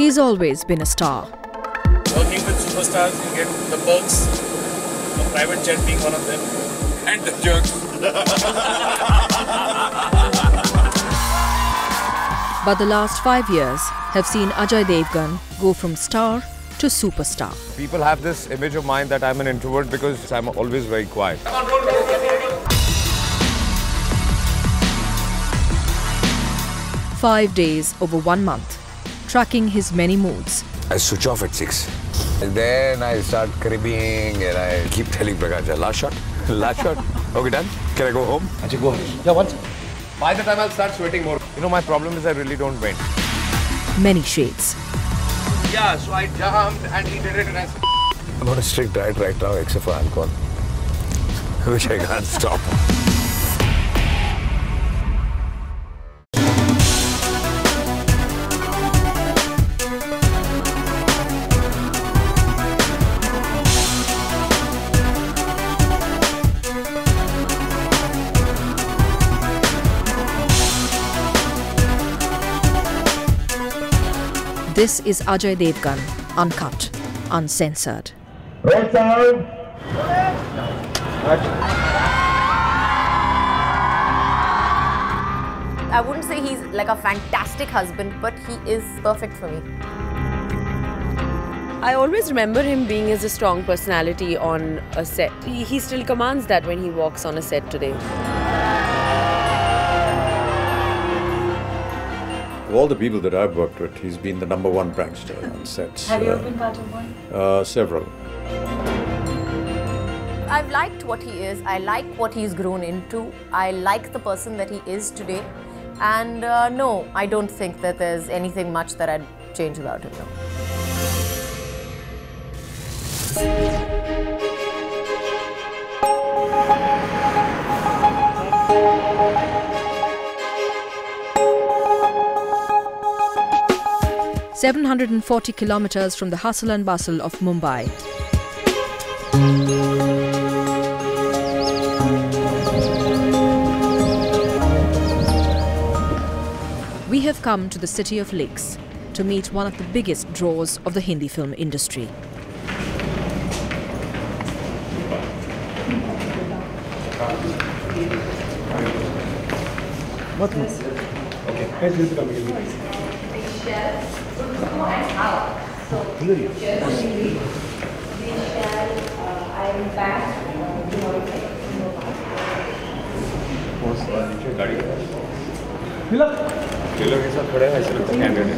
He's always been a star. Working with superstars, you get the perks, a private jet being one of them, and the jerks. But the last 5 years have seen Ajay Devgan go from star to superstar. People have this image of mine that I'm an introvert because I'm always very quiet. 5 days over 1 month, tracking his many moods. I switch off at 6. And then I start cribbing and I keep telling Prakash, last shot, last shot. Okay, done? Can I go home? Achha, go ahead. Yeah, what? By the time I'll start sweating more. You know, my problem is I really don't wait. Many shades. Yeah, so I jumped and he did it and I said, I'm on a strict diet right now except for alcohol, which I can't stop. This is Ajay Devgan, uncut, uncensored. I wouldn't say he's like a fantastic husband, but he is perfect for me. I always remember him being as a strong personality on a set. He still commands that when he walks on a set today. Of all the people that I've worked with, he's been the #1 prankster on sets. Have you ever been part of one? Several. I've liked what he is. I like what he's grown into. I like the person that he is today. And no, I don't think that there's anything much that I'd change about him. No. 740 kilometers from the hustle and bustle of Mumbai. We have come to the city of lakes to meet one of the biggest draws of the Hindi film industry. के साथ खड़े हैं ऐसे लगता है candidate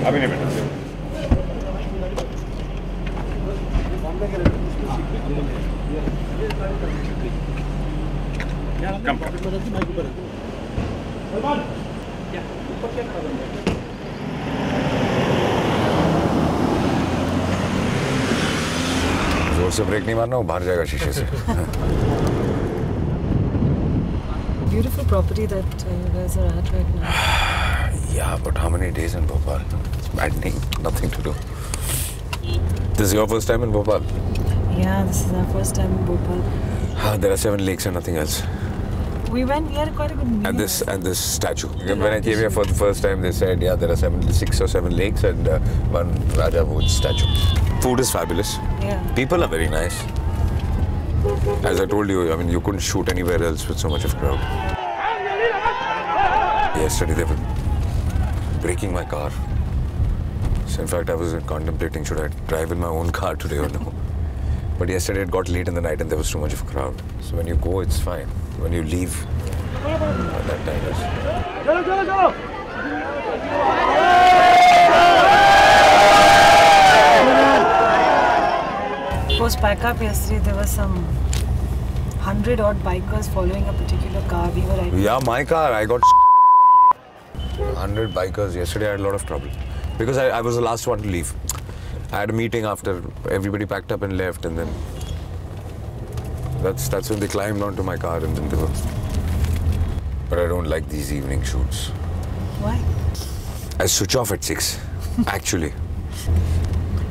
अभी नहीं बैठा जोर से ब्रेक नहीं मारना, वो बाहर जाएगा शीशे से. Beautiful property that you guys are at right now. Yeah, but how many days in Bhopal? It's maddening. Nothing to do. This is your first time in Bhopal? Yeah, this is our first time in Bhopal. There are 7 lakes and nothing else. We had quite a good meal. And this statue. When I came here for the first time, they said, yeah, there are 6 or 7 lakes and one Raja Bhoj statue. Food is fabulous. Yeah. People are very nice. As I told you, I mean, you couldn't shoot anywhere else with so much of a crowd. Yesterday they were breaking my car. So in fact, I was contemplating, should I drive in my own car today or no? But yesterday it got late in the night and there was too much of a crowd. So when you go, it's fine. When you leave, that time is... Post pack up yesterday, there was some 100-odd bikers following a particular car. We were like... Yeah, my car, I got 100 bikers. Yesterday I had a lot of trouble. Because I was the last one to leave. I had a meeting after everybody packed up and left, and then that's when they climbed onto my car and then they were... But I don't like these evening shoots. Why? I switch off at 6, actually.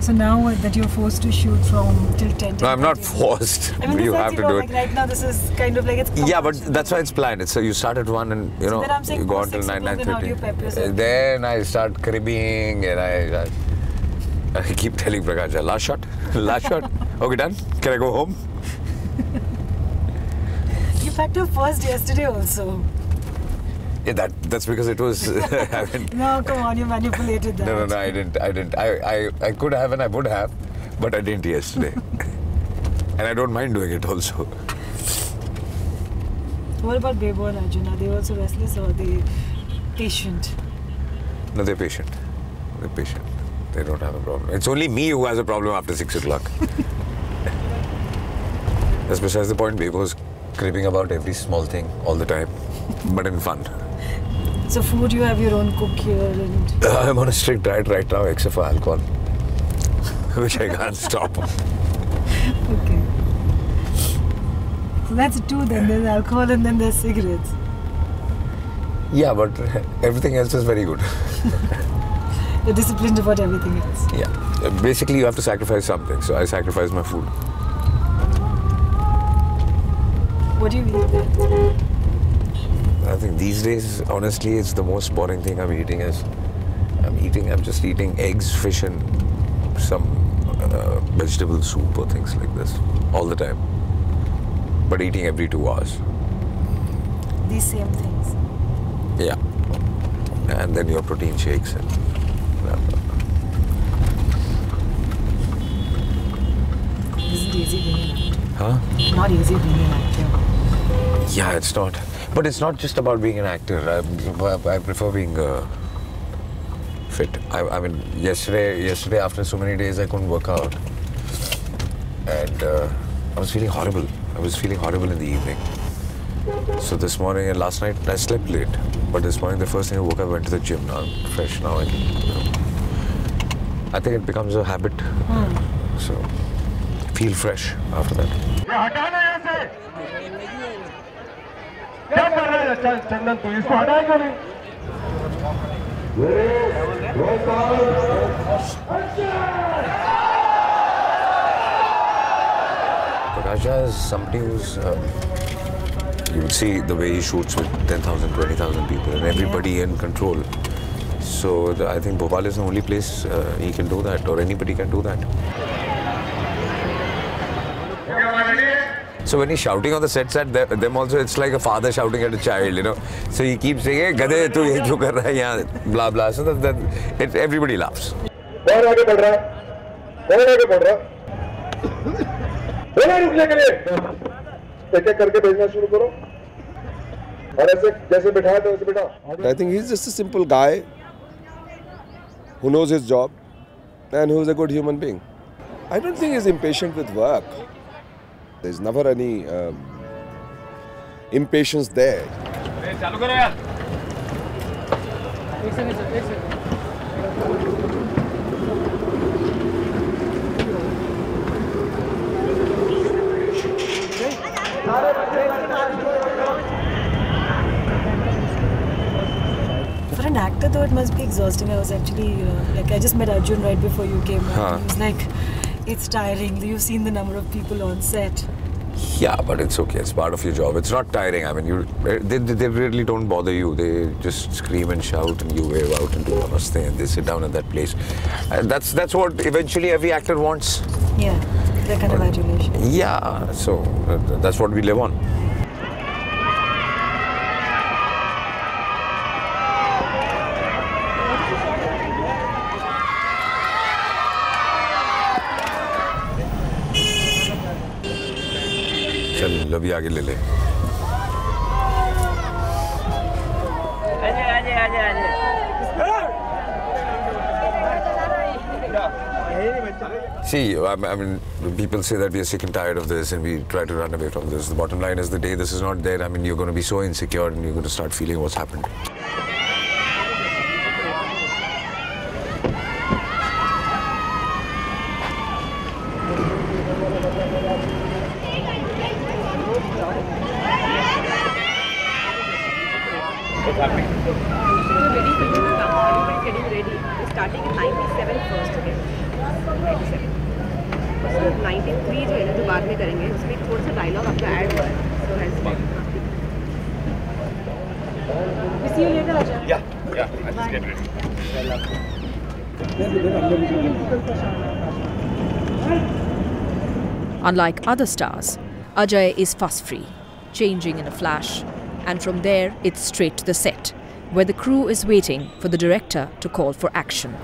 So now that you're forced to shoot from till 10. No, I'm not forced. I mean, You this have is, to do like it. right now, this is kind of like it's. Yeah, but that's why it's planned. So you start at 1 and then I'm saying you go post until 6 9, o'clock, then how do you prep 9:30. yourself? Then I start cribbing and I keep telling Prakash, last shot, last shot. Okay, done. Can I go home? You packed your first yesterday also. Yeah, that's because it was. I mean, No, come on, you manipulated that. no, I didn't. I could have and I would have, but I didn't yesterday. And I don't mind doing it also. What about Bebo and Arjun? Are they also restless or are they patient? No, they're patient. They're patient. They don't have a problem. It's only me who has a problem after 6 o'clock. That's besides the point. Bebo's cribbing about every small thing all the time, but in fun. So food, you have your own cook here and... I'm on a strict diet right now, except for alcohol, which I can't stop. Okay. So that's two then. There's alcohol and then there's cigarettes. Yeah, but everything else is very good. You're disciplined about everything else. Yeah. Basically, you have to sacrifice something. So I sacrifice my food. What do you eat then? I think these days, honestly, it's the most boring thing I'm eating is I'm just eating eggs, fish and some vegetable soup or things like this all the time. But eating every 2 hours. These same things. Yeah. And then your protein shakes and blah, blah, blah. Isn't easy being an actor. Huh? Not easy being an actor. Yeah, it's not. But it's not just about being an actor. I prefer being fit. I mean, yesterday after so many days, I couldn't work out. And I was feeling horrible. I was feeling horrible in the evening. So this morning and last night, I slept late. But this morning, the first thing I woke up, I went to the gym. Now I'm fresh. Now I can, I think it becomes a habit. So feel fresh after that. क्या कर रहा है चंदन तू इसको हटाएगा नहीं Prakash is somebody who's you would see the way he shoots with 10,000, 20,000 people and everybody in control. So I think Bhopal is the only place he can do that, or anybody can do that. So when he's shouting on the sets at them also, it's like a father shouting at a child, So he keeps saying, "Hey, gadhe, tu ye kyu kar raha hai yahan?" Blah blah. So everybody laughs. कौन आगे बढ़ रहा है कौन आगे बढ़ रहा है बोला रुकने के लिए एक एक करके भेजना शुरू करो और ऐसे जैसे बिठाया तो वैसे बिठा I think he's just a simple guy who knows his job and who's a good human being. I don't think he's impatient with work. There's never any impatience there. For an actor though, it must be exhausting. I was actually, I just met Arjun right before you came out. He was like, it's tiring. You've seen the number of people on set. Yeah, but it's okay. It's part of your job. It's not tiring. I mean, they really don't bother you. They just scream and shout and you wave out and do namaste and they sit down in that place. And that's what eventually every actor wants. Yeah, that kind of adulation. Yeah, so that's what we live on. चल अभी आगे ले ले See, I mean, people say that we are sick and tired of this and we try to run away from this. The bottom line is the day this is not there, I mean, you're going to be so insecure and you're going to start feeling what's happened. What's happening? We're ready for you to come. Everybody's getting ready. We're starting at 97 first, okay? 97. So 93 जो है ना जो बाद में करेंगे उसमें थोड़ा सा डायलॉग आपका ऐड हुआ है. So has been. See you later, Ajay. Yeah, I'll just get ready. Unlike other stars, Ajay is fuss-free, changing in a flash, and from there it's straight to the set, where the crew is waiting for the director to call for action.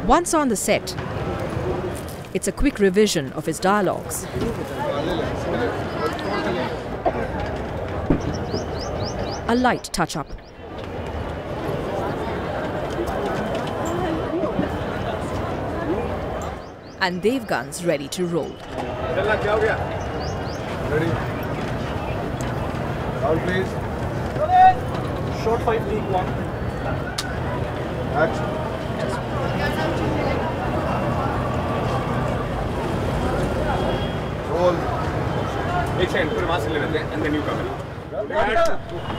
Once on the set, it's a quick revision of his dialogues. A light touch-up. And Devgan's ready to roll. Ready? Round, please. Short 5, take 1. Action. Roll. एक second पूरे वहाँ से ले लेते हैं and then you come in.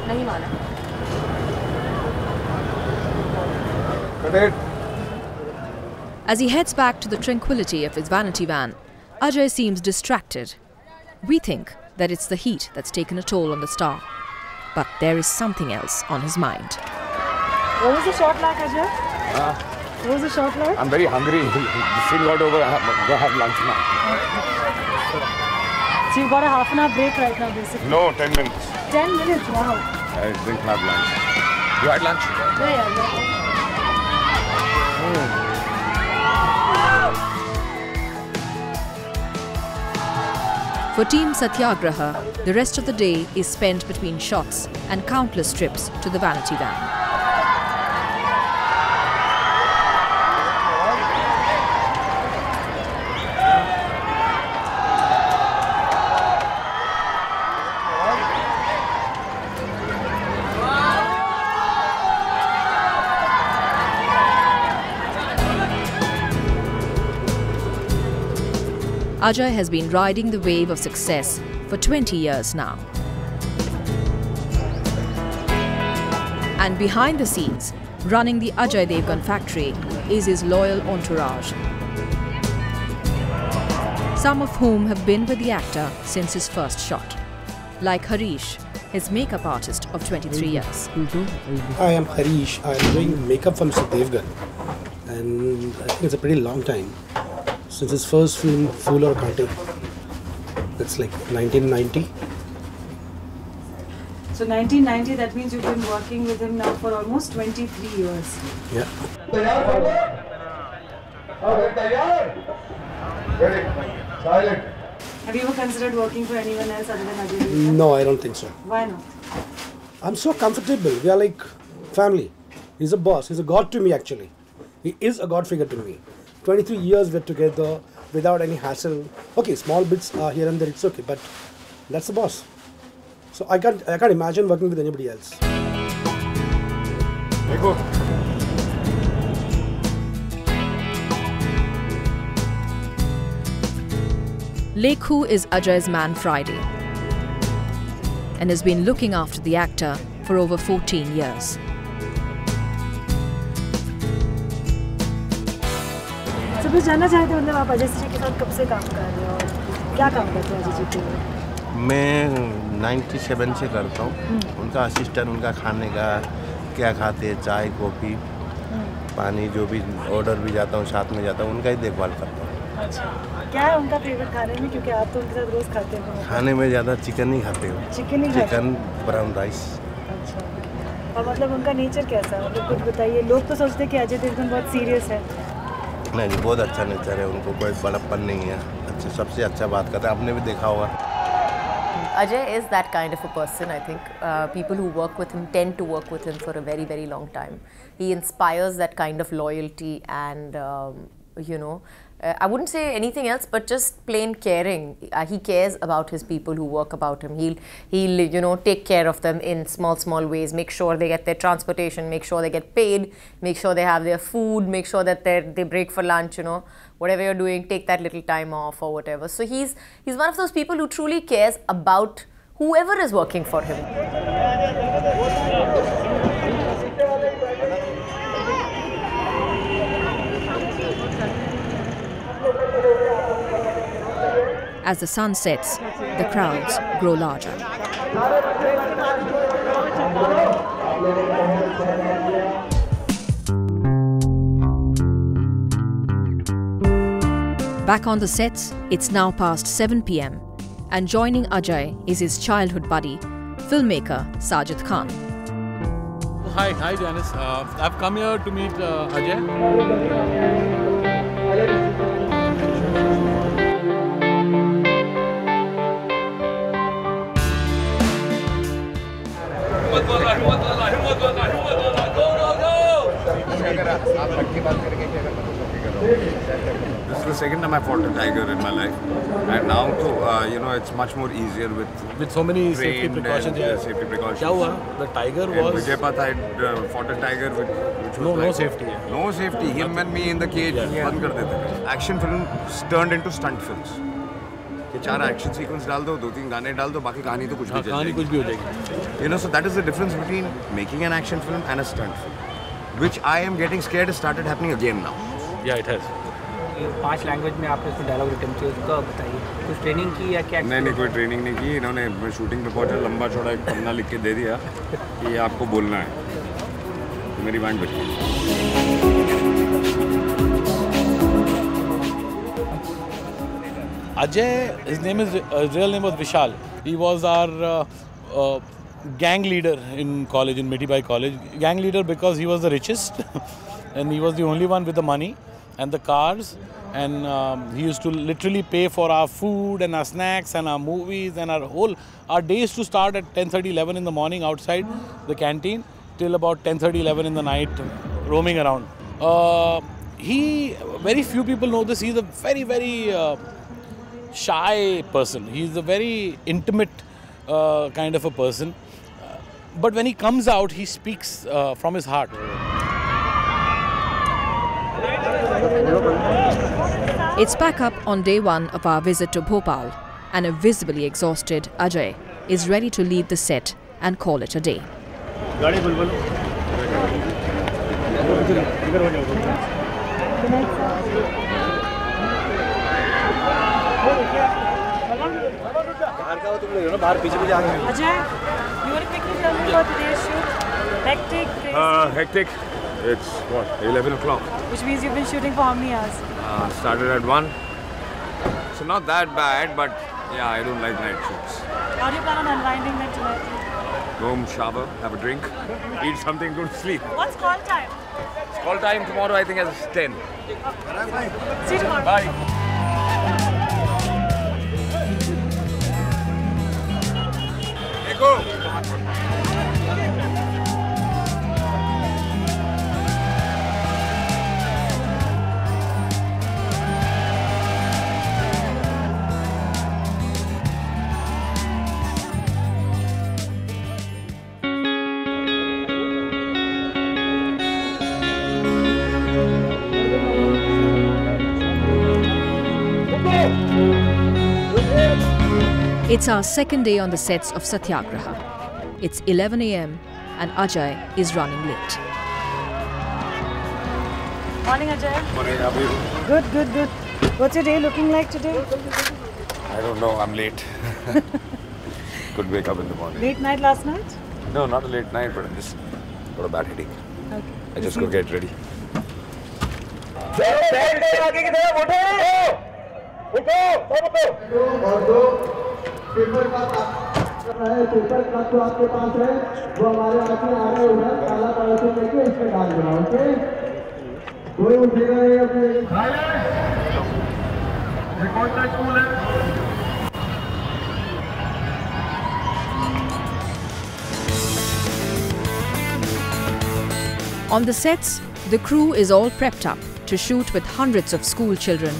नहीं माना. Cut it. As he heads back to the tranquility of his vanity van, Ajay seems distracted. We think that it's the heat that's taken a toll on the star. But there is something else on his mind. What was the shot like, Ajay? What was the shot like? I'm very hungry. The scene got over. I have to have lunch now. So you've got a half an hour break right now, basically. No, 10 minutes. 10 minutes, wow. I didn't have lunch. You had lunch? Yeah. For Team Satyagraha, the rest of the day is spent between shots and countless trips to the vanity van. Ajay has been riding the wave of success for 20 years now. And behind the scenes, running the Ajay Devgan factory is his loyal entourage, some of whom have been with the actor since his first shot. Like Harish, his makeup artist of 23 years. I am Harish. I am doing makeup for Mr. Devgan, and I think it's a pretty long time. Since his first film, Fool or Kaate. That's like 1990. So 1990, that means you've been working with him now for almost 23 years. Yeah. Ready? Silent. Have you ever considered working for anyone else other than Ajay Devgan? No, I don't think so. Why not? I'm so comfortable. We are like family. He's a boss. He's a god to me, actually. He is a god figure to me. 23 years we're together without any hassle. Okay, small bits here and there, it's okay, but that's the boss. So I can't imagine working with anybody else. Go. Lekhu is Ajay's man Friday and has been looking after the actor for over 14 years. So बस जानना चाहते हैं मतलब आप अजय जी के साथ कब से काम कर रहे हो और क्या काम करते हैं अजय जी के लिए? मैं 97 से करता हूँ। उनका असिस्टेंट, उनका खाने का क्या खाते हैं, चाय कॉफ़ी पानी जो भी ऑर्डर भी जाता हूँ साथ में जाता हूँ, उनका ही देखभाल करता हूँ। अच्छा, क्या है उनका फेवरेट खाने में, क्योंकि आप तो उनके साथ रोज़ खाते हैं? खाने में ज़्यादा चिकन नहीं खाते हो। चिकन नहीं खाते? Chicken brown rice. अच्छा, और मतलब उनका नेचर कैसा है, मतलब कुछ बताइए। लोग तो सोचते हैं कि अजय देवगन बहुत सीरियस है। नहीं, बहुत अच्छा नेचर है, उनको कोई बड़प्पन नहीं है। अच्छा, सबसे अच्छा बात करते हैं, आपने भी देखा होगा। Ajay is that kind of a person, I think. People who work with him tend to work with him for a very, very long time. He inspires that kind of loyalty and you know. I wouldn't say anything else, but just plain caring. He cares about his people who work about him. He'll you know, take care of them in small ways. Make sure they get their transportation. Make sure they get paid. Make sure they have their food. Make sure that they break for lunch. You know, whatever you're doing, take that little time off or whatever. So he's one of those people who truly cares about whoever is working for him. As the sun sets, the crowds grow larger. Back on the sets, it's now past 7 p.m. and joining Ajay is his childhood buddy, filmmaker Sajid Khan. Hi Janice. I've come here to meet Ajay. This is the second time I fought a tiger in my life, and now you know, it's much more easier with so many safety precautions. Safety precautions. What happened? The tiger was. In Vijaypath, I fought a tiger which was no like, safety. No safety. Him and me in the cage. बंद कर देते थे. Action films turned into stunt films. कि 4 action sequence डाल दो, 2-3 गाने डाल दो, बाकी कहानी तो कुछ भी कहानी कुछ भी हो जाएगी. You know, so that is the difference between making an action film and a stunt film, which I am getting scared has started happening again now. Yeah, it has. 5 language में आपने उसको डायलॉग रिटर्न किया, उसका बताइए. कुछ training की या क्या? नहीं कोई ट्रेनिंग नहीं की. इन्होंने शूटिंग पे पहुंचा, लंबा चौड़ा एक पन्ना लिख के दे दिया कि ये आपको बोलना है. तो मेरी बैंड बच गई. Ajay, his real name was Vishal. He was our gang leader in college, in Mitibai College. Gang leader because he was the richest and he was the only one with the money and the cars, and he used to literally pay for our food and our snacks and our movies, and our days to start at 10:30, 11 in the morning outside the canteen till about 10:30, 11 in the night roaming around. Very few people know this. He's a very, very shy person. He's a very intimate kind of a person. But when he comes out, he speaks from his heart. It's back up on day 1 of our visit to Bhopal, and a visibly exhausted Ajay is ready to leave the set and call it a day. Ajay, you want to quickly tell me about today's shoot? Hectic? Hectic. It's what, 11 o'clock. Which means you've been shooting for how many hours? Started at 1. So not that bad, but yeah, I don't like night shoots. How do you plan on unwinding them tonight? Go home, shower, have a drink, eat something, go to sleep. What's call time? It's call time tomorrow, I think, as 10. See you tomorrow. Bye. Hey, go. It's our second day on the sets of Satyagraha. It's 11 a.m. and Ajay is running late. Morning, Ajay. Morning, how are you? Good. What's your day looking like today? I don't know, I'm late. Could wake up in the morning. Late night last night? No, not a late night, but I just got a bad headache. Okay. I just go get ready. Paper का paper का तो आपके पास है, वो हमारे आगे आ रहे हैं, काला पॉलिसी लेके इसमें डाल देना, ओके? कोई उठेगा नहीं अपने कौन सा स्कूल है? On the sets, the crew is all prepped up to shoot with hundreds of school children.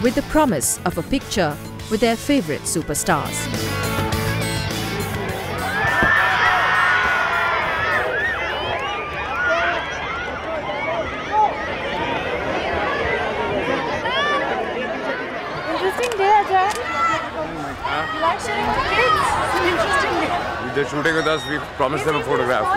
With the promise of a picture with their favorite superstars. Interesting day, Ajay. You like sharing with kids? It's an interesting day. They're shooting with us. We promised them a photograph.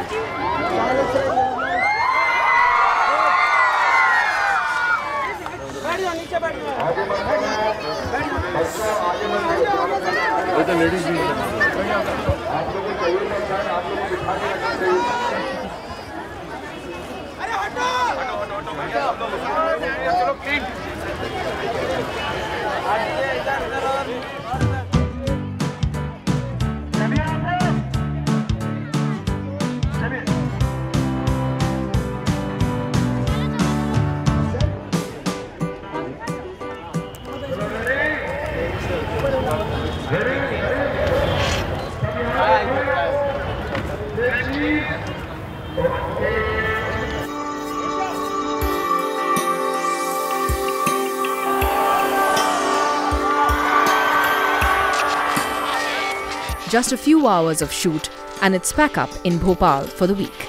Just a few hours of shoot and it's pack up in Bhopal for the week.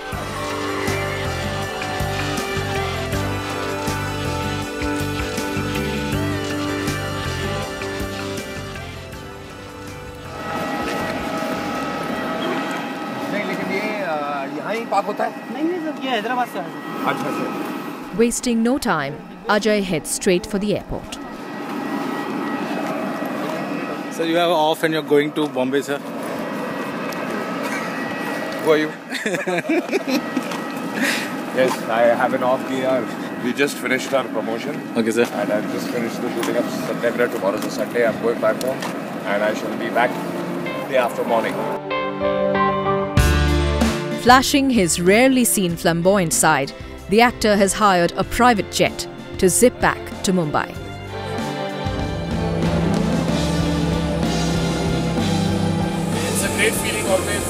Wasting no time, Ajay heads straight for the airport. So you have off and you're going to Bombay, sir? Who are you? Yes, I have an off day. We just finished our promotion. Okay, sir. And I've just finished the shooting of Satyagraha. Tomorrow's a Sunday. I'm going back home and I shall be back day after morning. Flashing his rarely seen flamboyant side, the actor has hired a private jet to zip back to Mumbai. It's a great feeling always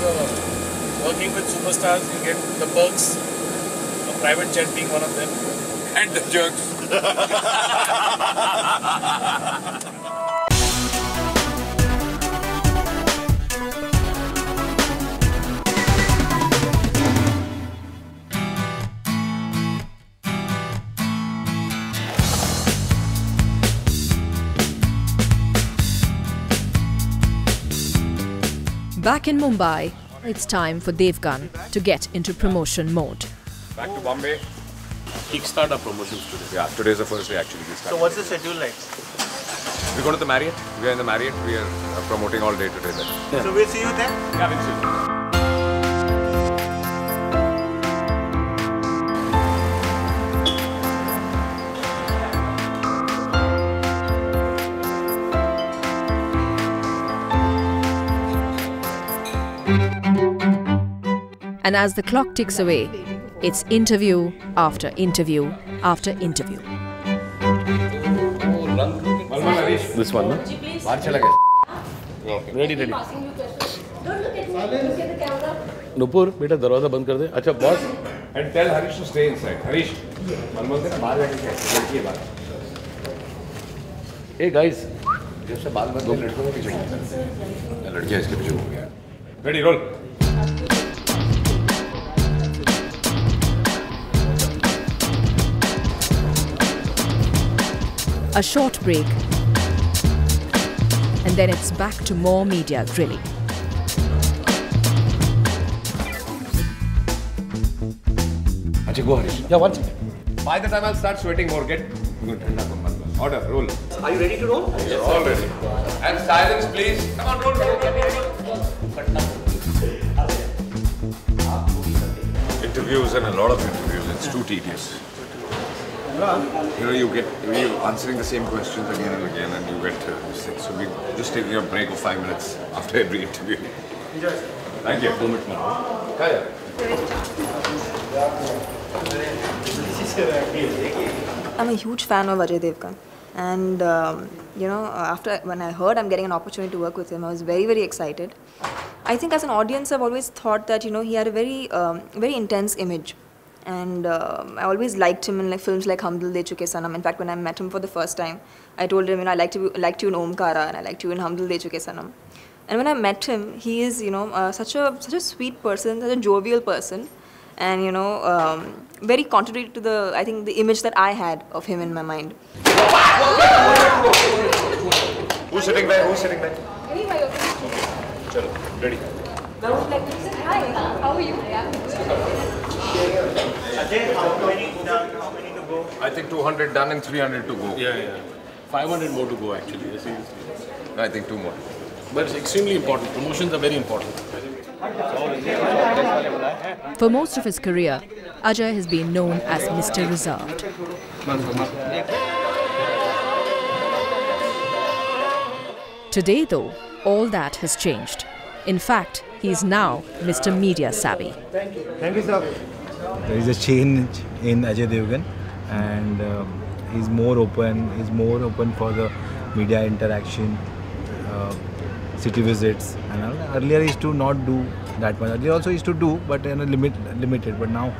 working with superstars. You get the perks, a private jet being one of them, and the jerks. Back in Mumbai, it's time for Devgan to get into promotion mode. Back to Bombay. Kickstart our promotions today. Yeah, today's the first day actually. So what's the schedule like? We're going to the Marriott. We are in the Marriott. We are promoting all day today there. Yeah. So we'll see you there? Yeah, we'll see you. And as the clock ticks away, it's interview after interview after interview. This one, no? Ready, ready. Nupur, beta, darwaza band kar de. Acha, boss. And tell Harish to stay inside. Harish. Hey guys. Ready, roll. A short break, and then it's back to more media grilling. Acha, go Harish. Yeah, one second. By the time I'll start sweating more, get order, roll. Are you ready to roll? Yes, all ready. And silence, please. Come on, roll. Interviews and a lot of interviews. It's too tedious. You know, you answering the same questions again and again, and you get sick. So we're just taking a break of 5 minutes after every interview. Enjoy. Thank you. 2 minutes more. Kaya. I'm a huge fan of Ajay Devgan. And when I heard I'm getting an opportunity to work with him, I was very, very excited. I think as an audience, I've always thought that he had a very, very intense image, and I always liked him in films like Hum Dil De Chuke Sanam. In fact, when I met him for the first time, I told him, I liked you in Omkara and I liked you in Hum Dil De Chuke Sanam. And when I met him, he is such a sweet person, such a jovial person, and very contrary to the image that I had of him in my mind. Who's sitting there? Who's sitting there? Chalo, ready. Hi, how are you? Ajay, how many to go? I think 200 done and 300 to go. Yeah. 500 more to go actually. Seriously. I think 2 more. But it's extremely important. Promotions are very important. For most of his career, Ajay has been known as Mr. Reserved. Today, though, all that has changed. In fact, he is now Mr. Media Savvy. Thank you, sir. There is a change in Ajay Devgan, and he's more open. He's more open for the media interaction, city visits. And earlier, he used to not do that much. Earlier also used to do, but in a limited. But now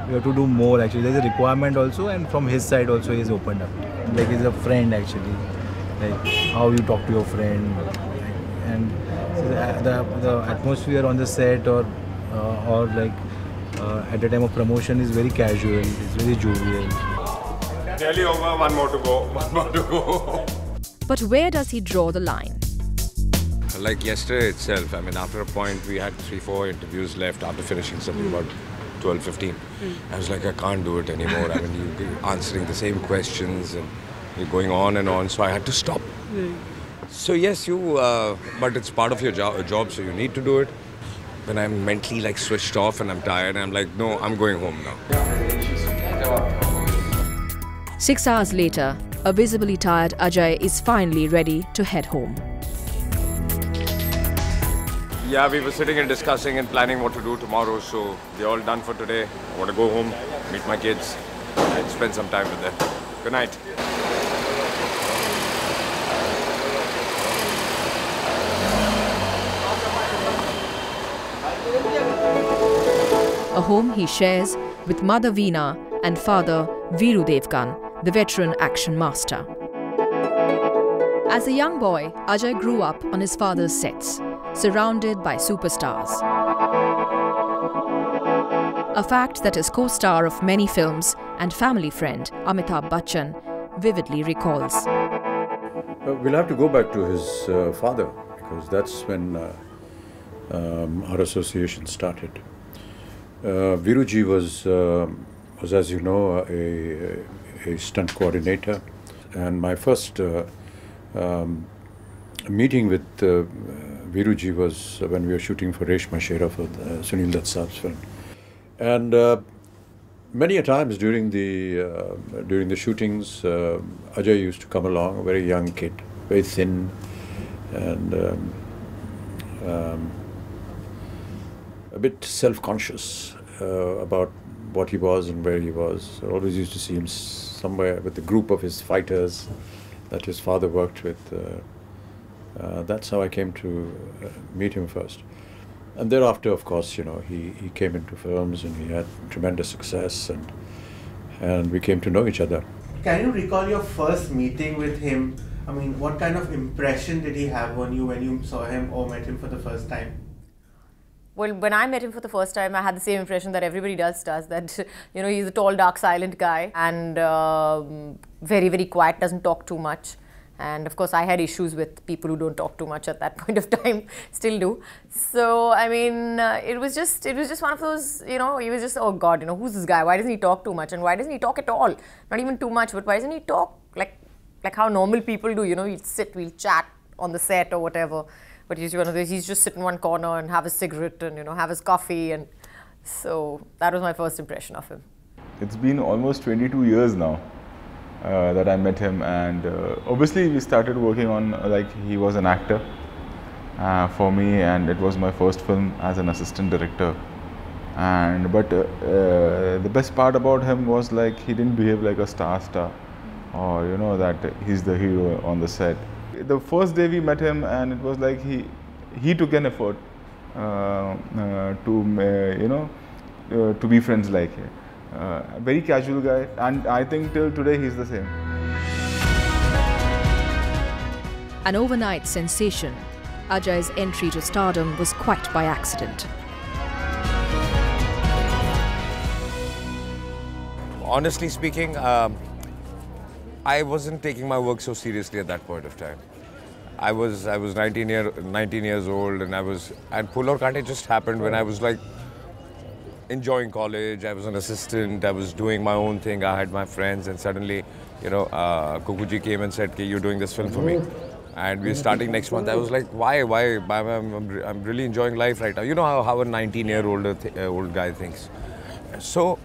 we have to do more. Actually, there's a requirement also, and from his side also, he's opened up. Like he's a friend actually. Like how you talk to your friend, and so the atmosphere on the set or at the time of promotion is very casual. It's very jovial. Nearly over. One more to go. One more to go. But where does he draw the line? Like yesterday itself, I mean, after a point, we had 3-4 interviews left after finishing something about 12-15. I was like, I can't do it anymore. I mean, you're answering the same questions and you're going on and on, so I had to stop. So yes, but it's part of your job, so you need to do it. When I'm mentally switched off and I'm tired, I'm like, no, I'm going home now. 6 hours later, a visibly tired Ajay is finally ready to head home. Yeah, we were sitting and discussing and planning what to do tomorrow, so we're all done for today. I want to go home, meet my kids, and spend some time with them. Good night. A home he shares with Mother Veena and father Veeru Devgan, the veteran action master. As a young boy, Ajay grew up on his father's sets, surrounded by superstars. A fact that his co-star of many films and family friend Amitabh Bachchan vividly recalls. We'll have to go back to his father, because that's when our association started. Veeruji was, as you know, a stunt coordinator, and my first meeting with Veeruji was when we were shooting for Reshma Shera for Sunil Dutt Saab's film, and many a times during the shootings, Ajay used to come along, a very young kid, very thin, and a bit self-conscious about what he was and where he was. I always used to see him somewhere with the group of his fighters that his father worked with. That's how I came to meet him first. And thereafter, of course, you know, he came into films and he had tremendous success, and we came to know each other. Can you recall your first meeting with him? I mean, what kind of impression did he have on you when you saw him or met him for the first time? Well, when I met him for the first time, I had the same impression that everybody does, that, you know, he's a tall, dark, silent guy, and very, very quiet, doesn't talk too much. And of course, I had issues with people who don't talk too much at that point of time, still do. So, I mean, it was just one of those, you know, he was just, oh God, you know, who's this guy? Why doesn't he talk too much? And why doesn't he talk at all? Not even too much, but why doesn't he talk like how normal people do? You know, we'll sit, we'll chat on the set or whatever. But he's one of those, he's just sit in one corner and have a cigarette and, you know, have his coffee. And so that was my first impression of him. It's been almost 22 years now that I met him, and obviously we started working on, he was an actor for me, and it was my first film as an assistant director. But the best part about him was he didn't behave like a star. or you know that he's the hero on the set. The first day we met him, and it was like he took an effort to be friends like him. Very casual guy, and I think till today he's the same. An overnight sensation, Ajay's entry to stardom was quite by accident. Honestly speaking, I wasn't taking my work so seriously at that point of time. I was 19 years old, and Phool Aur Kaante just happened when I was like enjoying college. I was an assistant. I was doing my own thing. I had my friends, and suddenly, you know, Kuku ji came and said, "Okay, you're doing this film for me." And we're starting next month. I was like, why? I'm really enjoying life right now. You know how a 19-year-old guy thinks. So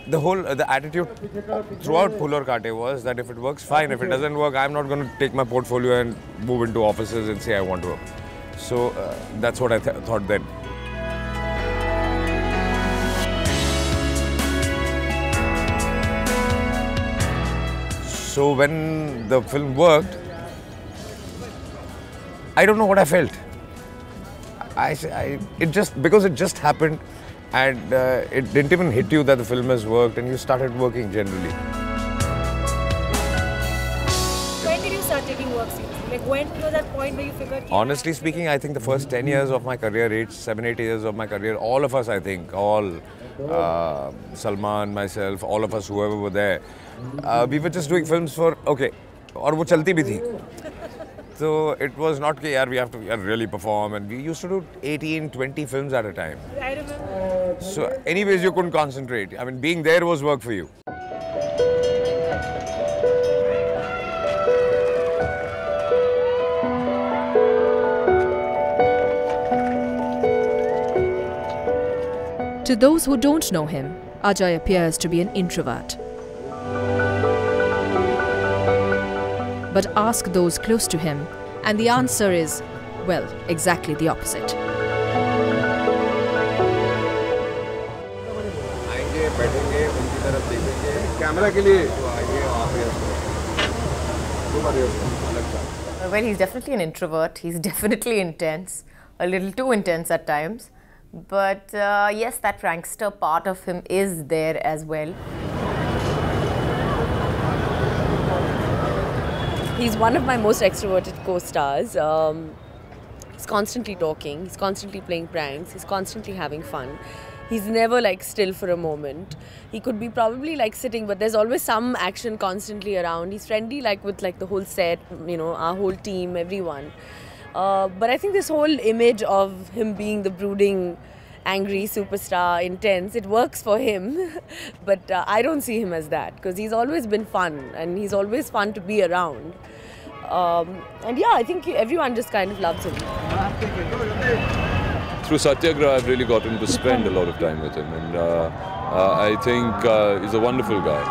the attitude throughout Phool Aur Kaante was that if it works, fine. If it doesn't work, I'm not going to take my portfolio and move into offices and say I want to work. So that's what I thought then. So when the film worked, I don't know what I felt. Because it just happened, and it didn't even hit you that the film has worked, and you started working generally. When did you start taking work seriously? Like when was that point where you figured? Honestly speaking, I think the first 10 years of my career, 7, 8 years of my career, all of us, I think, Salman, myself, all of us, whoever were there, we were just doing films for, okay, और वो चलती भी थी. So it was not that yaar, we have to really perform, and we used to do 18, 20 films at a time. I remember. So anyways, you couldn't concentrate. I mean, being there was work for you. To those who don't know him, Ajay appears to be an introvert. But ask those close to him, and the answer is, well, exactly the opposite. Well, he's definitely an introvert. He's definitely intense, a little too intense at times. But yes, that prankster part of him is there as well. He's one of my most extroverted co-stars. He's constantly talking, he's constantly playing pranks, he's constantly having fun. He's never like still for a moment. He could be probably like sitting, but there's always some action constantly around. He's friendly like with like the whole set, you know, our whole team, everyone. But I think this whole image of him being the brooding, angry superstar, intense, it works for him. But I don't see him as that, because he's always been fun and he's always fun to be around. And yeah, I think everyone just kind of loves him. Through Satyagraha, I've really gotten to spend a lot of time with him, and I think he's a wonderful guy.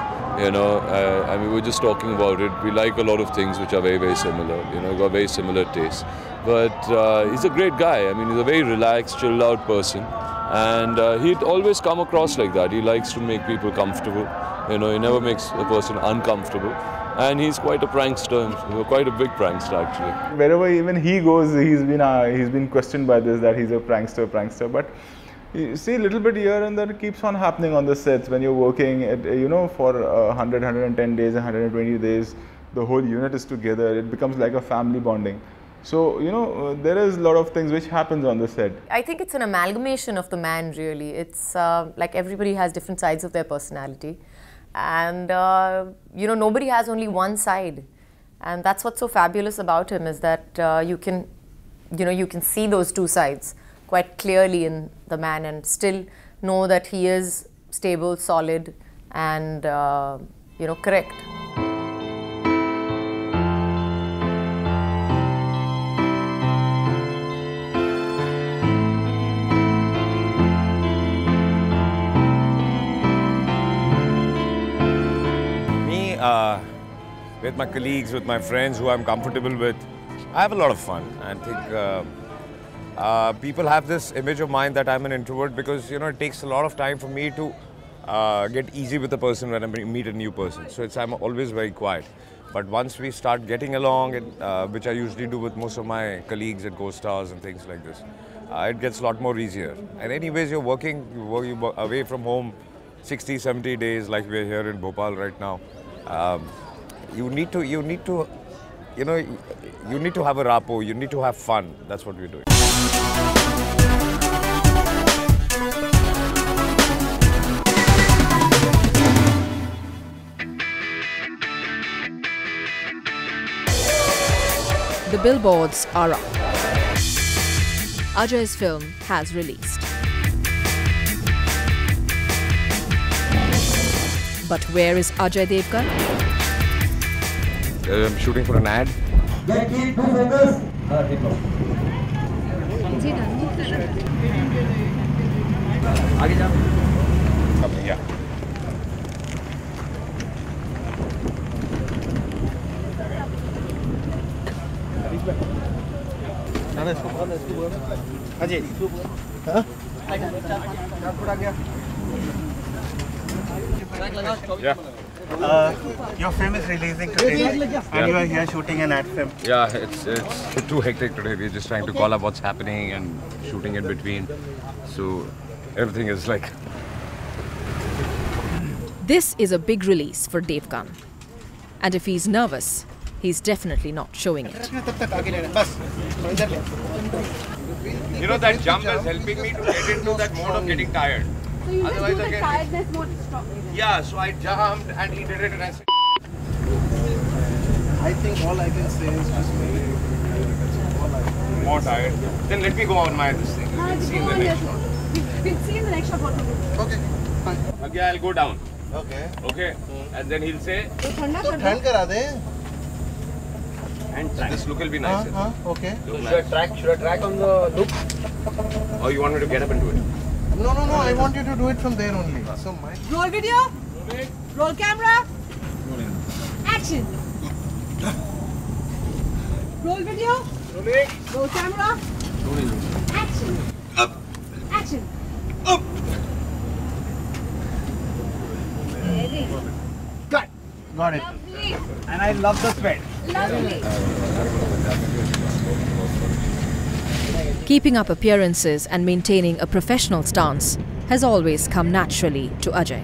You know, I mean, we're just talking about it. We like a lot of things which are very, very similar. You know, got very similar tastes. But he's a great guy. I mean, he's a very relaxed, chilled out person, and he'd always come across like that. He likes to make people comfortable. You know, he never makes a person uncomfortable. And he's quite a prankster, quite a big prankster actually. Wherever even he goes, he's been questioned by this, that he's a prankster. But you see, a little bit here and there keeps on happening on the sets when you're working at, you know, for 100, 110 days, 120 days, the whole unit is together. It becomes like a family bonding. So, you know, there is a lot of things which happens on the set. I think it's an amalgamation of the man, really. It's like everybody has different sides of their personality. And, you know, nobody has only one side. And that's what's so fabulous about him, is that you can see those two sides quite clearly in the man, and still know that he is stable, solid, and, you know, correct. With my colleagues, with my friends who I'm comfortable with, I have a lot of fun. I think people have this image of mine that I'm an introvert because, you know, it takes a lot of time for me to get easy with a person when I meet a new person. So I'm always very quiet. But once we start getting along, which I usually do with most of my colleagues at Co-Stars and things like this, it gets a lot more easier. And anyways, you're working away from home 60, 70 days like we're here in Bhopal right now. You need to have a rapport, you need to have fun. That's what we're doing. The billboards are up. Ajay's film has released. But where is Ajay Devgan? I'm shooting for an ad. Yeah. Yeah. Your film is releasing today, and you are here shooting an ad film. Yeah, it's too hectic today. We're just trying to call up what's happening and shooting in between. So everything is like... This is a big release for Devgan. And if he's nervous, he's definitely not showing it. You know, that jump is helping me to get into that mode of getting tired. So you just do the tiredness mode strong. Yeah, so I jumped and he did it and I said... I think all I can say is just maybe more tired. Then let me go on my this thing. We'll see in the next shot. We'll see in the next shot what to do. Okay, fine. Okay, I'll go down. Okay. Okay. And then he'll say... Turn kara de. And so this look will be nice. Okay. Should I track on the look? Or you want me to get up and do it? No, I want you to do it from there only. So my... Roll video. Roll camera. Action. Roll video. Roll camera. Action. Up. Action. Up. Cut. Got it. Lovely. And I love the sweat. Lovely. Keeping up appearances and maintaining a professional stance has always come naturally to Ajay.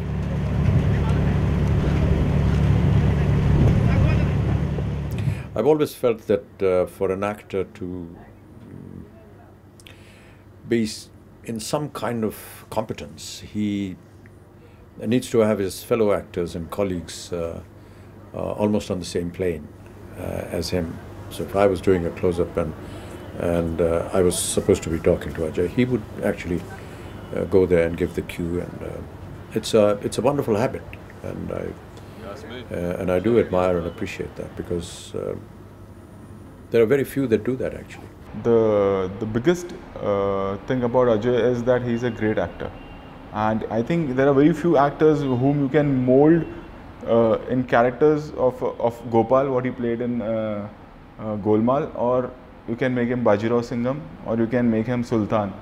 I've always felt that for an actor to be in some kind of competence, he needs to have his fellow actors and colleagues almost on the same plane as him. So if I was doing a close-up and I was supposed to be talking to Ajay, he would actually go there and give the cue, and it's a wonderful habit, and I do admire and appreciate that, because there are very few that do that actually. The biggest thing about Ajay is that he's a great actor, and I think there are very few actors whom you can mold in characters of Gopal, what he played in Golmaal, or you can make him Bajirao Singham, or you can make him Sultan,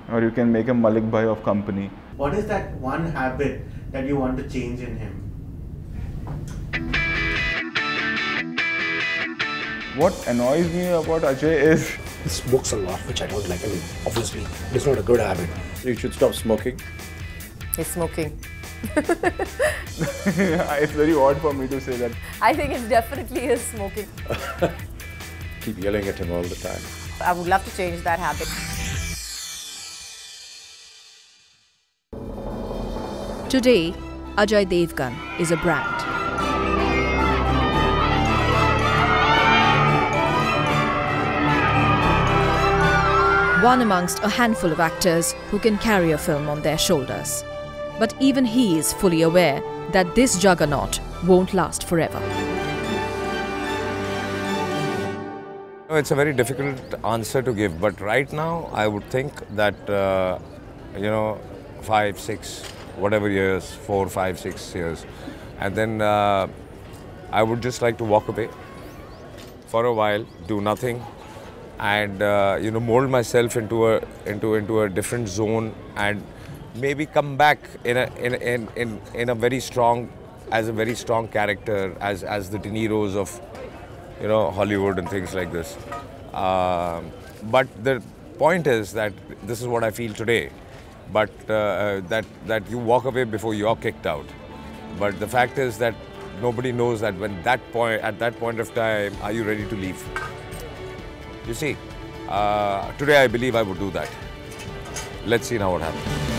or you can make him Malik Bhai of Company. What is that one habit that you want to change in him? What annoys me about Ajay is... He smokes a lot, which I don't like. I mean, obviously, it's not a good habit. You should stop smoking. He's smoking. It's very odd for me to say that. I think it's definitely his smoking. Keep yelling at him all the time. I would love to change that habit. Today, Ajay Devgan is a brand. One amongst a handful of actors who can carry a film on their shoulders. But even he is fully aware that this juggernaut won't last forever. It's a very difficult answer to give, but right now I would think that, 5, 6, whatever years, 4, 5, 6 years, and then I would just like to walk away for a while, do nothing, and mold myself into a different zone, and maybe come back in a very strong, as a very strong character, as the De Niros of, you know, Hollywood and things like this. But the point is that this is what I feel today. But that you walk away before you're kicked out. But the fact is that nobody knows that at that point of time, are you ready to leave? You see, today I believe I would do that. Let's see now what happens.